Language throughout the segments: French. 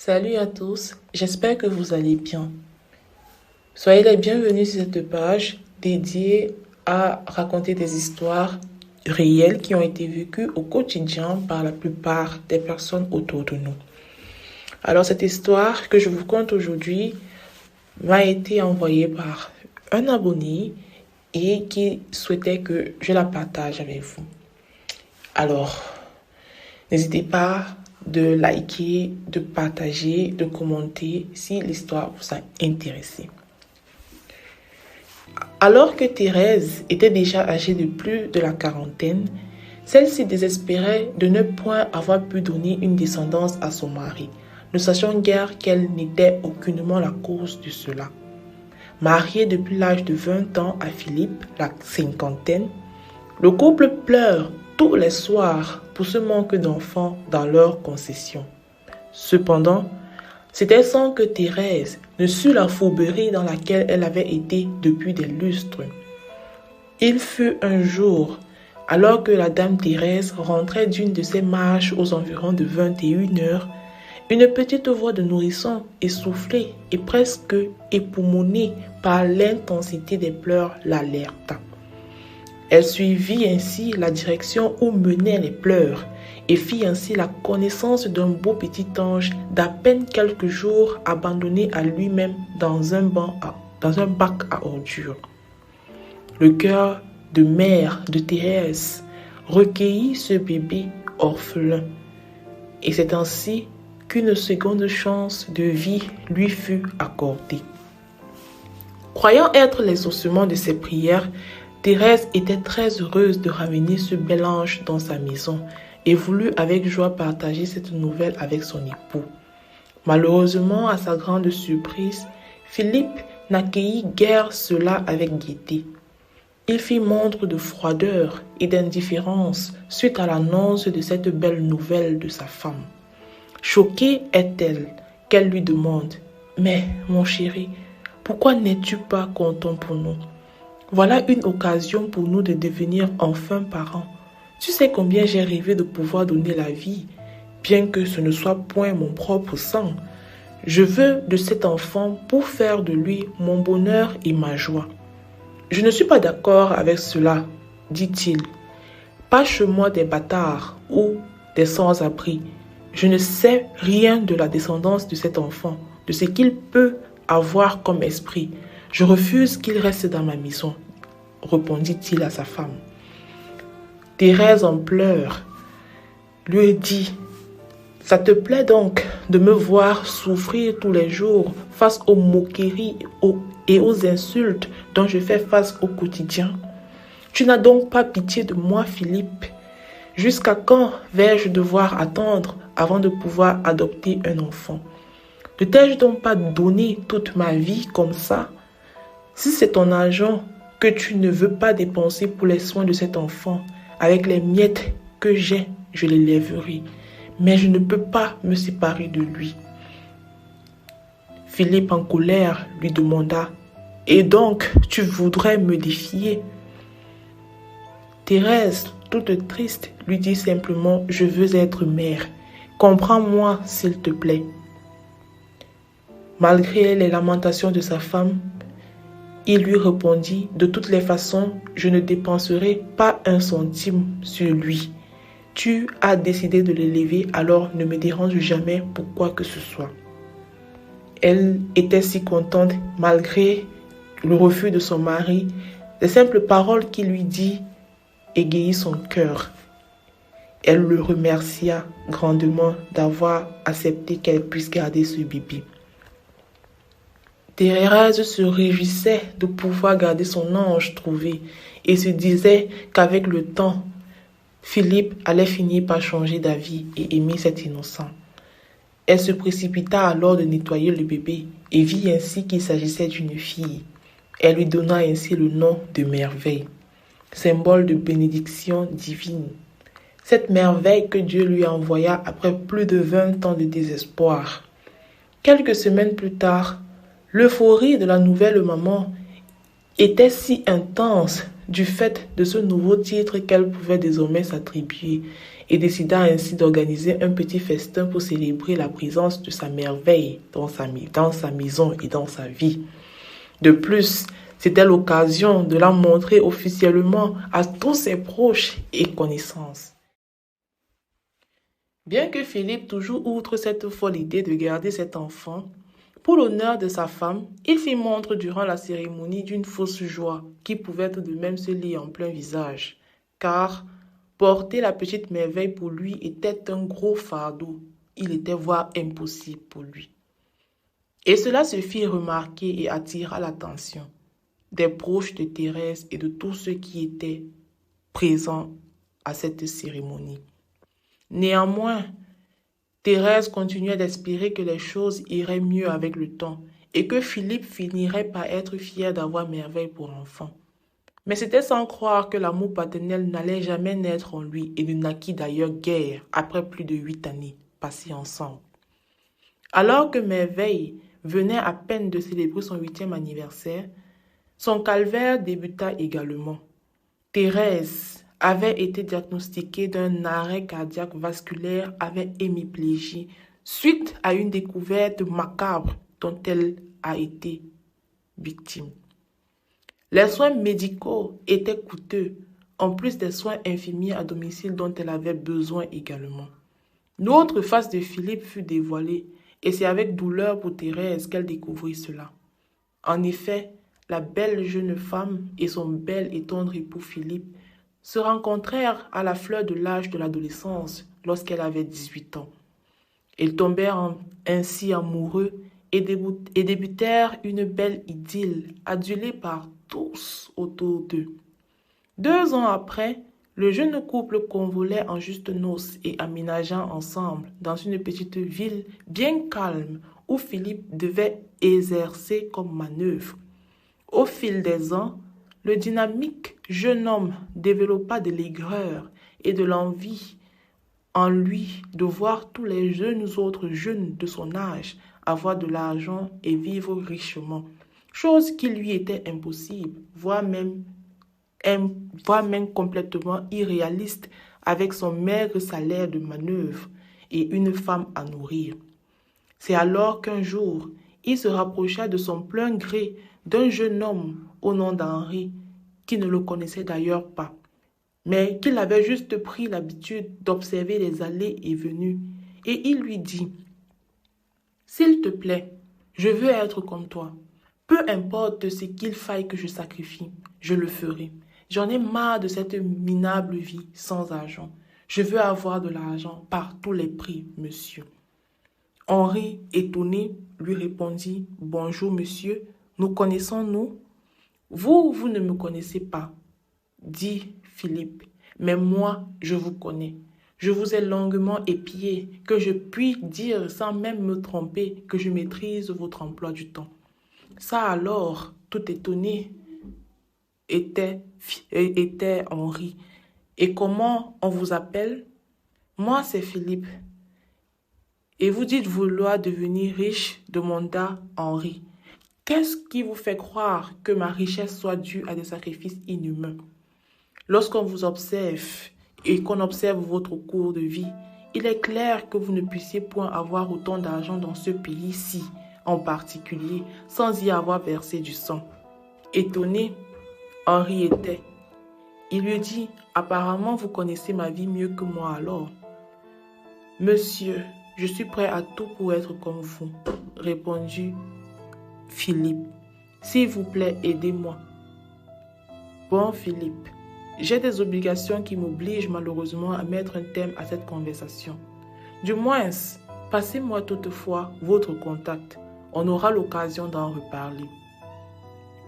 Salut à tous, j'espère que vous allez bien. Soyez les bienvenus sur cette page dédiée à raconter des histoires réelles qui ont été vécues au quotidien par la plupart des personnes autour de nous. Alors cette histoire que je vous conte aujourd'hui m'a été envoyée par un abonné et qui souhaitait que je la partage avec vous. Alors, n'hésitez pas de liker, de partager, de commenter si l'histoire vous a intéressé. Alors que Thérèse était déjà âgée de plus de la quarantaine, celle-ci désespérait de ne point avoir pu donner une descendance à son mari, ne sachant guère qu'elle n'était aucunement la cause de cela. Mariée depuis l'âge de 20 ans à Philippe, la cinquantaine, le couple pleure tous les soirs pour ce manque d'enfants dans leur concession. Cependant, c'était sans que Thérèse ne sût la fourberie dans laquelle elle avait été depuis des lustres. Il fut un jour, alors que la dame Thérèse rentrait d'une de ses marches aux environs de 21 heures, une petite voix de nourrisson essoufflée et presque époumonnée par l'intensité des pleurs l'alerta. Elle suivit ainsi la direction où menaient les pleurs et fit ainsi la connaissance d'un beau petit ange d'à peine quelques jours abandonné à lui-même dans un bac à ordures. Le cœur de mère de Thérèse recueillit ce bébé orphelin et c'est ainsi qu'une seconde chance de vie lui fut accordée. Croyant être l'exaucement de ses prières, Thérèse était très heureuse de ramener ce bel ange dans sa maison et voulut avec joie partager cette nouvelle avec son époux. Malheureusement, à sa grande surprise, Philippe n'accueillit guère cela avec gaieté. Il fit montre de froideur et d'indifférence suite à l'annonce de cette belle nouvelle de sa femme. Choquée est-elle qu'elle lui demande « Mais, mon chéri, pourquoi n'es-tu pas content pour nous ? Voilà une occasion pour nous de devenir enfin parents. Tu sais combien j'ai rêvé de pouvoir donner la vie, bien que ce ne soit point mon propre sang. Je veux de cet enfant pour faire de lui mon bonheur et ma joie. Je ne suis pas d'accord avec cela, dit-il. Pas chez moi des bâtards ou des sans-abri. Je ne sais rien de la descendance de cet enfant, de ce qu'il peut avoir comme esprit. Je refuse qu'il reste dans ma maison, répondit-il à sa femme. Thérèse en pleurs lui dit « Ça te plaît donc de me voir souffrir tous les jours face aux moqueries et aux insultes dont je fais face au quotidien? Tu n'as donc pas pitié de moi, Philippe? Jusqu'à quand vais-je devoir attendre avant de pouvoir adopter un enfant? Ne t'ai-je donc pas donné toute ma vie comme ça? Si c'est ton argent que tu ne veux pas dépenser pour les soins de cet enfant, avec les miettes que j'ai, je les lèverai. Mais je ne peux pas me séparer de lui. » Philippe en colère lui demanda « Et donc, tu voudrais me défier ?» Thérèse, toute triste, lui dit simplement « Je veux être mère. Comprends-moi, s'il te plaît. » Malgré les lamentations de sa femme, il lui répondit « De toutes les façons, je ne dépenserai pas un centime sur lui. Tu as décidé de l'élever, alors ne me dérange jamais pour quoi que ce soit. » Elle était si contente, malgré le refus de son mari. Les simples paroles qu'il lui dit égayirent son cœur. Elle le remercia grandement d'avoir accepté qu'elle puisse garder ce bébé. Thérèse se réjouissait de pouvoir garder son ange trouvé et se disait qu'avec le temps, Philippe allait finir par changer d'avis et aimer cet innocent. Elle se précipita alors de nettoyer le bébé et vit ainsi qu'il s'agissait d'une fille. Elle lui donna ainsi le nom de Merveille, symbole de bénédiction divine. Cette merveille que Dieu lui envoya après plus de 20 ans de désespoir. Quelques semaines plus tard, l'euphorie de la nouvelle maman était si intense du fait de ce nouveau titre qu'elle pouvait désormais s'attribuer et décida ainsi d'organiser un petit festin pour célébrer la présence de sa merveille dans sa maison et dans sa vie. De plus, c'était l'occasion de la montrer officiellement à tous ses proches et connaissances. Bien que Philippe toujours outre cette folle idée de garder cet enfant, pour l'honneur de sa femme, il fit montre durant la cérémonie d'une fausse joie qui pouvait tout de même se lire en plein visage, car porter la petite merveille pour lui était un gros fardeau, il était voire impossible pour lui. Et cela se fit remarquer et attira l'attention des proches de Thérèse et de tous ceux qui étaient présents à cette cérémonie. Néanmoins, Thérèse continuait d'espérer que les choses iraient mieux avec le temps et que Philippe finirait par être fier d'avoir Merveille pour enfant. Mais c'était sans croire que l'amour paternel n'allait jamais naître en lui et ne naquit d'ailleurs guère après plus de 8 années passées ensemble. Alors que Merveille venait à peine de célébrer son 8e anniversaire, son calvaire débuta également. Thérèse avait été diagnostiquée d'un arrêt cardiaque vasculaire avec hémiplégie suite à une découverte macabre dont elle a été victime. Les soins médicaux étaient coûteux, en plus des soins infirmiers à domicile dont elle avait besoin également. L'autre face de Philippe fut dévoilée et c'est avec douleur pour Thérèse qu'elle découvrit cela. En effet, la belle jeune femme et son bel et tendre époux Philippe se rencontrèrent à la fleur de l'âge de l'adolescence lorsqu'elle avait 18 ans. Ils tombèrent ainsi amoureux et débutèrent une belle idylle adulée par tous autour d'eux. 2 ans après, le jeune couple convolait en justes noces et aménageant ensemble dans une petite ville bien calme où Philippe devait exercer comme manœuvre. Au fil des ans, le dynamique jeune homme développa de l'aigreur et de l'envie en lui de voir tous les autres jeunes de son âge avoir de l'argent et vivre richement, chose qui lui était impossible, voire même complètement irréaliste avec son maigre salaire de manœuvre et une femme à nourrir. C'est alors qu'un jour, il se rapprocha de son plein gré d'un jeune homme au nom d'Henri, qui ne le connaissait d'ailleurs pas, mais qu'il avait juste pris l'habitude d'observer les allées et venues, et il lui dit « S'il te plaît, je veux être comme toi. Peu importe ce qu'il faille que je sacrifie, je le ferai. J'en ai marre de cette minable vie sans argent. Je veux avoir de l'argent par tous les prix, monsieur. » Henri, étonné, lui répondit « Bonjour, monsieur, nous connaissons-nous ?»« Vous ne me connaissez pas, » dit Philippe, « mais moi, je vous connais. Je vous ai longuement épié, que je puis dire sans même me tromper que je maîtrise votre emploi du temps. » Ça alors, tout étonné, était Henri. « Et comment on vous appelle? »« Moi, c'est Philippe. »« Et vous dites vouloir devenir riche ?» demanda Henri. « Qu'est-ce qui vous fait croire que ma richesse soit due à des sacrifices inhumains? Lorsqu'on vous observe et qu'on observe votre cours de vie, il est clair que vous ne puissiez point avoir autant d'argent dans ce pays-ci, en particulier, sans y avoir versé du sang. » Étonné, Henri était. Il lui dit, « Apparemment, vous connaissez ma vie mieux que moi alors. »« Monsieur, je suis prêt à tout pour être comme vous, » répondit Philippe. « S'il vous plaît, aidez-moi. »« Bon, Philippe, j'ai des obligations qui m'obligent malheureusement à mettre un terme à cette conversation. Du moins, passez-moi toutefois votre contact. On aura l'occasion d'en reparler. »«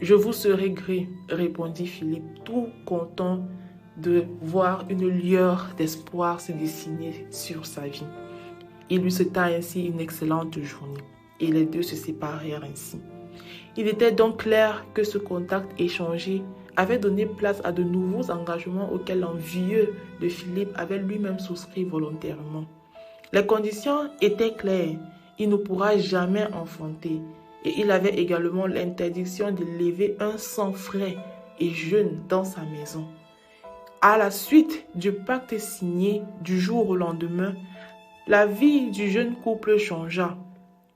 Je vous serai gré, » répondit Philippe, tout content de voir une lueur d'espoir se dessiner sur sa vie. Il lui souhaita ainsi une excellente journée et les deux se séparèrent ainsi. Il était donc clair que ce contact échangé avait donné place à de nouveaux engagements auxquels l'envieux de Philippe avait lui-même souscrit volontairement. Les conditions étaient claires, il ne pourra jamais enfanter et il avait également l'interdiction de lever un sang frais et jeûne dans sa maison. À la suite du pacte signé du jour au lendemain, la vie du jeune couple changea.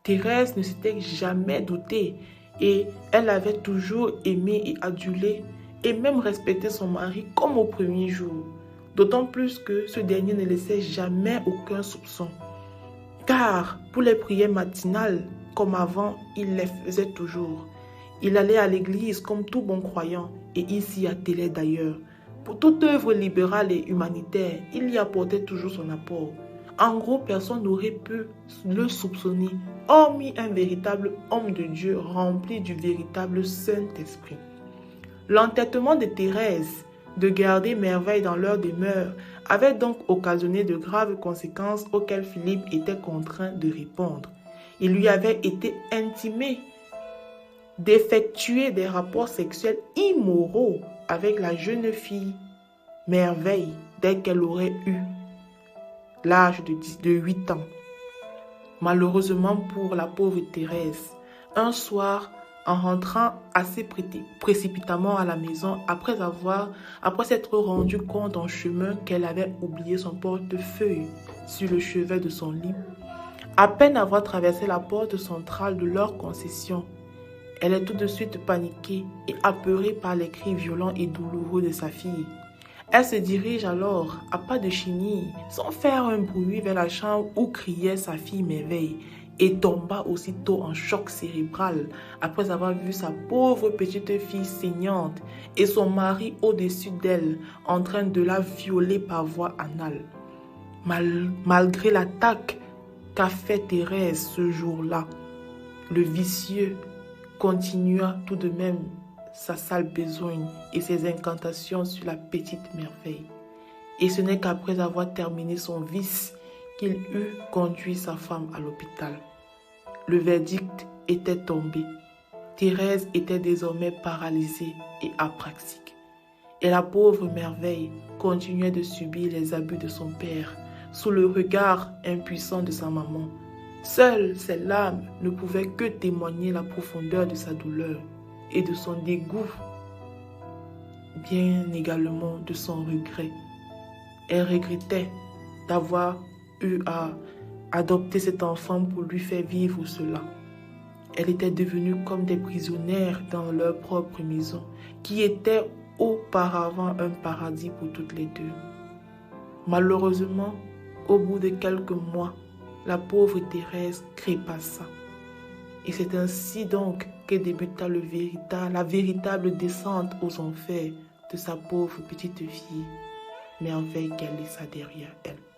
Thérèse ne s'était jamais doutée et elle avait toujours aimé et adulé et même respecté son mari comme au premier jour. D'autant plus que ce dernier ne laissait jamais aucun soupçon. Car pour les prières matinales, comme avant, il les faisait toujours. Il allait à l'église comme tout bon croyant et il s'y attelait d'ailleurs. Pour toute œuvre libérale et humanitaire, il y apportait toujours son apport. En gros, personne n'aurait pu le soupçonner, hormis un véritable homme de Dieu rempli du véritable Saint-Esprit. L'entêtement de Thérèse de garder Merveille dans leur demeure avait donc occasionné de graves conséquences auxquelles Philippe était contraint de répondre. Il lui avait été intimé d'effectuer des rapports sexuels immoraux avec la jeune fille Merveille dès qu'elle aurait eu l'âge de 8 ans. Malheureusement pour la pauvre Thérèse, un soir, en rentrant assez précipitamment à la maison, après s'être rendu compte en chemin qu'elle avait oublié son portefeuille sur le chevet de son lit, à peine avoir traversé la porte centrale de leur concession, elle est tout de suite paniquée et apeurée par les cris violents et douloureux de sa fille. Elle se dirige alors, à pas de chenille, sans faire un bruit vers la chambre où criait sa fille Merveille et tomba aussitôt en choc cérébral après avoir vu sa pauvre petite fille saignante et son mari au-dessus d'elle en train de la violer par voie anale. Malgré l'attaque qu'a fait Thérèse ce jour-là, le vicieux continua tout de même sa sale besogne et ses incantations sur la petite Merveille. Et ce n'est qu'après avoir terminé son vice qu'il eut conduit sa femme à l'hôpital. Le verdict était tombé. Thérèse était désormais paralysée et apraxique. Et la pauvre Merveille continuait de subir les abus de son père sous le regard impuissant de sa maman. Seules ses larmes ne pouvaient que témoigner la profondeur de sa douleur et de son dégoût, bien également de son regret. Elle regrettait d'avoir eu à adopter cet enfant pour lui faire vivre cela. Elle était devenue comme des prisonnières dans leur propre maison, qui était auparavant un paradis pour toutes les deux. Malheureusement, au bout de quelques mois, la pauvre Thérèse crépassa. Et c'est ainsi donc que débuta la véritable descente aux enfers de sa pauvre petite fille, Merveille qu'elle laissa derrière elle.